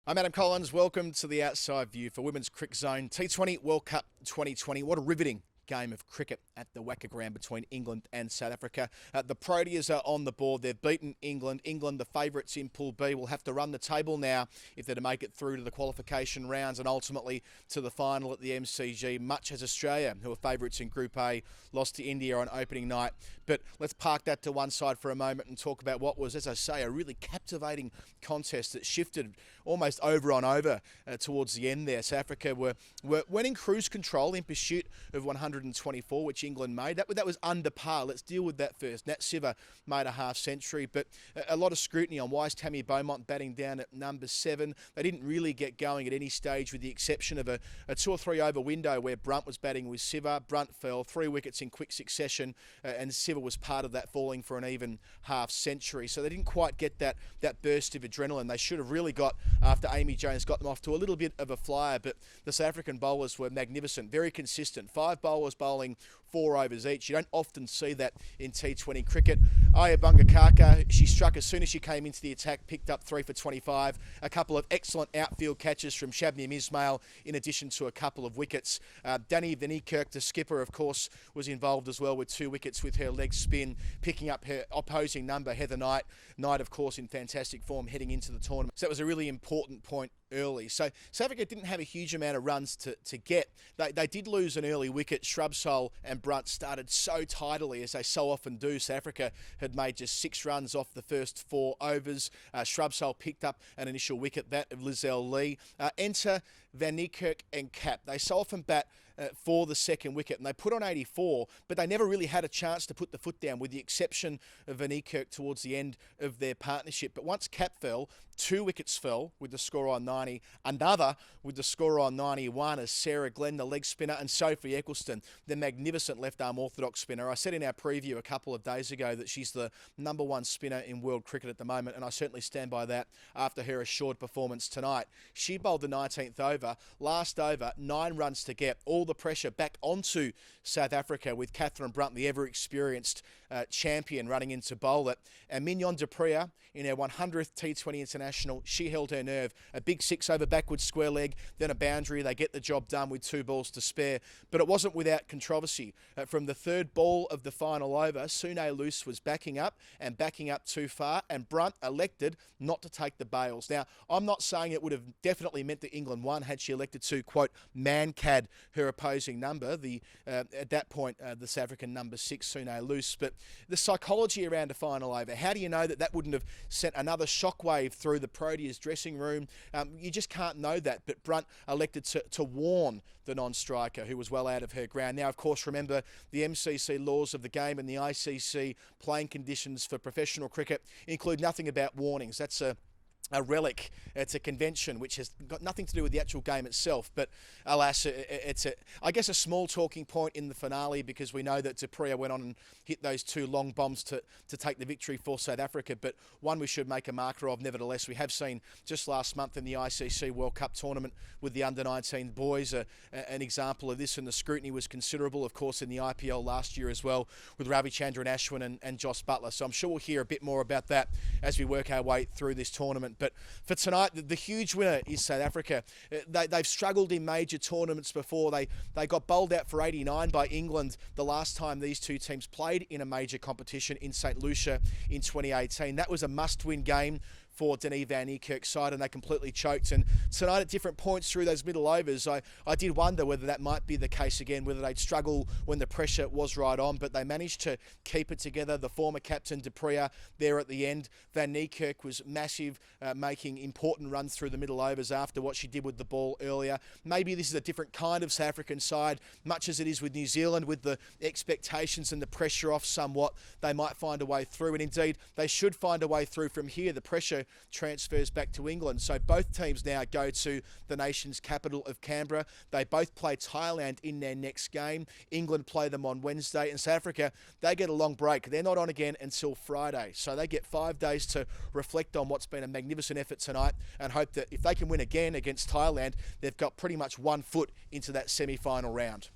I'm Adam Collins. Welcome to the Outside View for Women's Cricket Zone T20 World Cup 2020. What a riveting game of cricket at the Wacker ground between England and South Africa. The Proteas are on the board. They've beaten England. England, the favourites in Pool B, will have to run the table now if they're to make it through to the qualification rounds and ultimately to the final at the MCG, much as Australia, who are favourites in Group A, lost to India on opening night. But let's park that to one side for a moment and talk about what was, as I say, a really captivating contest that shifted almost over towards the end there. South Africa went in cruise control in pursuit of 124, which England made. That was under par. Let's deal with that first. Nat Siver made a half century, but a lot of scrutiny on why is Tammy Beaumont batting down at number 7. They didn't really get going at any stage with the exception of a 2 or 3 over window where Brunt was batting with Siver. Brunt fell 3 wickets in quick succession, and Siver was part of that, falling for an even half century. So they didn't quite get that burst of adrenaline they should have really got after Amy Jones got them off to a little bit of a flyer. But the South African bowlers were magnificent, very consistent. 5 bowlers bowling 4 overs each. You don't often see that in T20 cricket. Ayabonga Khaka, she struck as soon as she came into the attack, picked up 3 for 25. A couple of excellent outfield catches from Shabnim Ismail, in addition to a couple of wickets. Dane van Niekerk, the skipper, of course, was involved as well with 2 wickets with her leg spin, picking up her opposing number, Heather Knight. Knight, of course, in fantastic form heading into the tournament. So that was a really important point early. So South Africa didn't have a huge amount of runs to get. They did lose an early wicket. Shrubsole and Brunt started so tidily, as they so often do. South Africa had made just 6 runs off the first 4 overs. Shrubsole picked up an initial wicket, that of Lizelle Lee. Enter Van Niekerk and Kapp. They so often bat for the second wicket, and they put on 84, but they never really had a chance to put the foot down, with the exception of Van Niekerk towards the end of their partnership. But once Kapp fell, 2 wickets fell with the score on 90, another with the score on 91 as Sarah Glenn, the leg spinner, and Sophie Eccleston, the magnificent left-arm orthodox spinner. I said in our preview a couple of days ago that she's the number 1 spinner in world cricket at the moment, and I certainly stand by that after her assured performance tonight. She bowled the 19th over, last over, 9 runs to get, all the pressure back onto South Africa with Catherine Brunt, the ever-experienced champion, running into bowl it. And Mignon in her 100th T20 international, she held her nerve. A big 6 over backwards square leg, then a boundary. They get the job done with 2 balls to spare. But it wasn't without controversy. From the 3rd ball of the final over, Sune Luce was backing up too far, and Brunt elected not to take the bails. Now, I'm not saying it would have definitely meant that England won had she elected to, quote, man-cad her opposing number, at that point, the South African number 6, Sune Luce. But the psychology around a final over, how do you know that wouldn't have sent another shockwave through the Proteas dressing room? You just can't know that. But Brunt elected to warn the non-striker, who was well out of her ground. Now, of course, remember the MCC laws of the game and the ICC playing conditions for professional cricket include nothing about warnings. That's a relic. It's a convention which has got nothing to do with the actual game itself, but alas, it's I guess a small talking point in the finale, because we know that Dupree went on and hit those 2 long bombs to take the victory for South Africa, but one we should make a marker of nevertheless. We have seen just last month in the ICC World Cup tournament with the under-19 boys an example of this, and the scrutiny was considerable, of course, in the IPL last year as well, with Ravichandran Ashwin and Joss Buttler. So I'm sure we'll hear a bit more about that as we work our way through this tournament. But for tonight, the huge winner is South Africa. They've struggled in major tournaments before. They got bowled out for 89 by England the last time these 2 teams played in a major competition in St. Lucia in 2018. That was a must-win game for Dane van Niekerk's side, and they completely choked. And tonight, at different points through those middle overs, I did wonder whether that might be the case again, whether they'd struggle when the pressure was right on, but they managed to keep it together. The former captain, Dupree, there at the end. Van Niekerk was massive, making important runs through the middle overs after what she did with the ball earlier. Maybe this is a different kind of South African side, much as it is with New Zealand, with the expectations and the pressure off somewhat. They might find a way through, and indeed, they should find a way through from here. The pressure transfers back to England. So both teams now go to the nation's capital of Canberra. They both play Thailand in their next game. England play them on Wednesday, and South Africa, they get a long break. They're not on again until Friday. So they get 5 days to reflect on what's been a magnificent effort tonight, and hope that if they can win again against Thailand, they've got pretty much 1 foot into that semi-final round.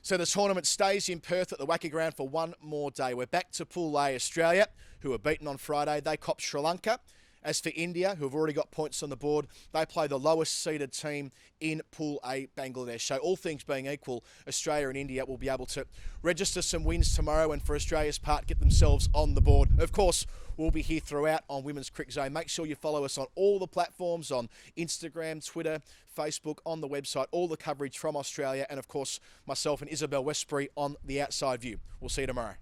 So the tournament stays in Perth at the Wacker ground for 1 more day. We're back to Pool A. Australia, who were beaten on Friday. They copped Sri Lanka. As for India, who have already got points on the board, they play the lowest seeded team in Pool A, Bangladesh. So all things being equal, Australia and India will be able to register some wins tomorrow and for Australia's part get themselves on the board. Of course, we'll be here throughout on Women's Cricket Zone. Make sure you follow us on all the platforms, on Instagram, Twitter, Facebook, on the website, all the coverage from Australia, and of course myself and Isabel Westbury on The Outside View. We'll see you tomorrow.